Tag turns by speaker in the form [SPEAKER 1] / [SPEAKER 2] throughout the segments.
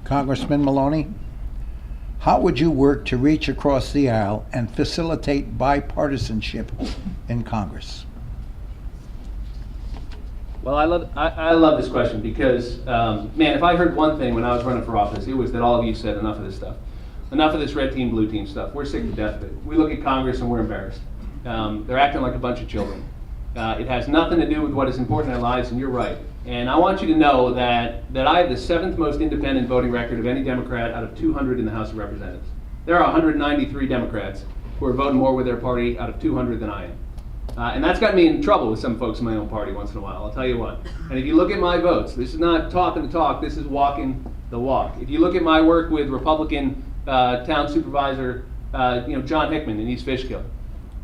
[SPEAKER 1] Congressman Maloney, how would you work to reach across the aisle and facilitate bipartisanship in Congress?
[SPEAKER 2] Well, I love this question because, man, if I heard one thing when I was running for office, it was that all of you said enough of this stuff. Enough of this red team, blue team stuff. We're sick to death of it. We look at Congress and we're embarrassed. They're acting like a bunch of children. It has nothing to do with what is important in our lives, and you're right. And I want you to know that I have the 7th most independent voting record of any Democrat out of 200 in the House of Representatives. There are 193 Democrats who are voting more with their party out of 200 than I am. And that's got me in trouble with some folks in my own party once in a while, I'll tell you what. And if you look at my votes, this is not talking the talk, this is walking the walk. If you look at my work with Republican Town Supervisor John Hickman in East Fishkill,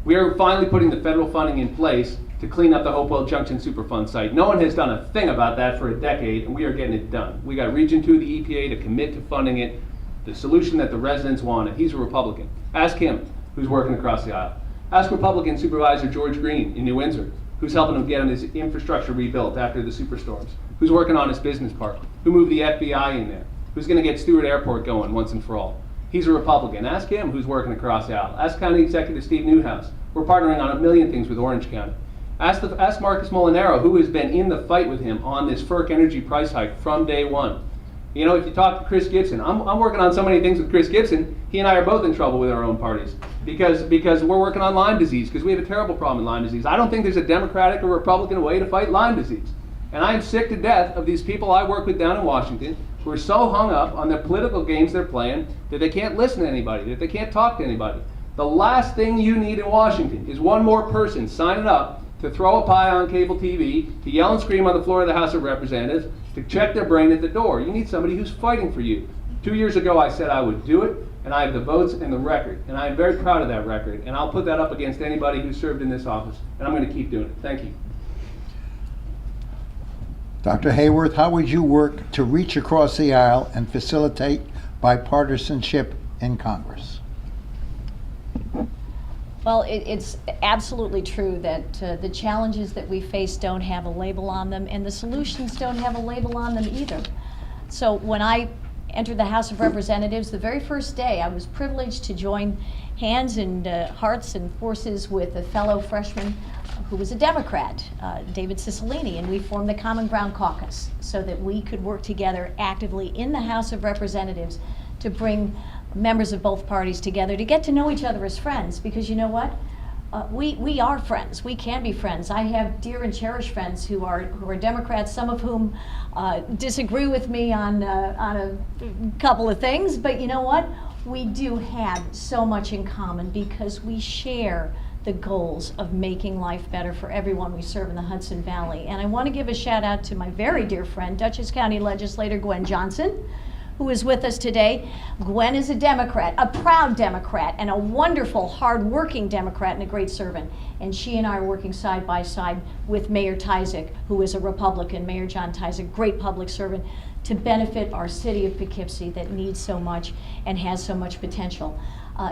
[SPEAKER 2] we are finally putting the federal funding in place to clean up the Hopewell Junction Superfund site. No one has done a thing about that for a decade, and we are getting it done. We got Region 2 of the EPA to commit to funding it, the solution that the residents wanted. He's a Republican. Ask him who's working across the aisle. Ask Republican Supervisor George Green in New Windsor, who's helping him get his infrastructure rebuilt after the superstorms, who's working on his business park, who moved the FBI in there, who's going to get Stewart Airport going once and for all. He's a Republican. Ask him who's working across the aisle. Ask County Executive Steve Newhouse. We're partnering on a million things with Orange County. Ask Marcus Molinaro, who has been in the fight with him on this FERC energy price hike from day one. You know, if you talk to Chris Gibson, I'm working on so many things with Chris Gibson. He and I are both in trouble with our own parties because we're working on Lyme disease, because we have a terrible problem in Lyme disease. I don't think there's a Democratic or Republican way to fight Lyme disease. And I am sick to death of these people I work with down in Washington who are so hung up on the political games they're playing that they can't listen to anybody, that they can't talk to anybody. The last thing you need in Washington is one more person signing up to throw a pie on cable TV, to yell and scream on the floor of the House of Representatives, to check their brain at the door. You need somebody who's fighting for you. 2 years ago I said I would do it, and I have the votes and the record, and I am very proud of that record, and I'll put that up against anybody who served in this office, and I'm going to keep doing it. Thank you.
[SPEAKER 1] Dr. Hayworth, how would you work to reach across the aisle and facilitate bipartisanship in Congress?
[SPEAKER 3] Well, it's absolutely true that the challenges that we face don't have a label on them, and the solutions don't have a label on them either. So when I entered the House of Representatives, the very first day, I was privileged to join hands and hearts and forces with a fellow freshman who was a Democrat, David Cicilline, and we formed the Common Ground Caucus so that we could work together actively in the House of Representatives to bring members of both parties together to get to know each other as friends, because you know what? We are friends. We can be friends. I have dear and cherished friends who are Democrats, some of whom disagree with me on a couple of things, but you know what? We do have so much in common because we share the goals of making life better for everyone we serve in the Hudson Valley. And I want to give a shout out to my very dear friend, Dutchess County Legislator Gwen Johnson, who is with us today. Gwen is a Democrat, a proud Democrat, and a wonderful, hard-working Democrat and a great servant. And she and I are working side by side with Mayor Tyzik, who is a Republican, Mayor John Tyzik, great public servant, to benefit our city of Poughkeepsie that needs so much and has so much potential.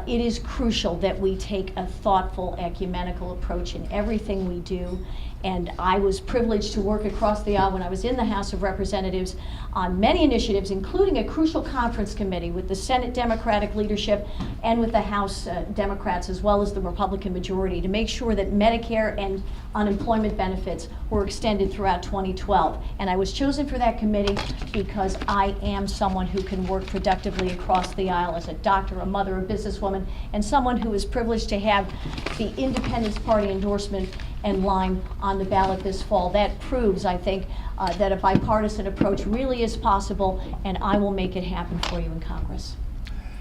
[SPEAKER 3] It is crucial that we take a thoughtful, ecumenical approach in everything we do. And I was privileged to work across the aisle when I was in the House of Representatives on many initiatives, including a crucial conference committee with the Senate Democratic leadership and with the House Democrats, as well as the Republican majority, to make sure that Medicare and unemployment benefits were extended throughout 2012. And I was chosen for that committee because I am someone who can work productively across the aisle as a doctor, a mother, a businesswoman, and someone who is privileged to have the Independence Party endorsement and Lyme on the ballot this fall. That proves, I think, that a bipartisan approach really is possible, and I will make it happen for you in Congress.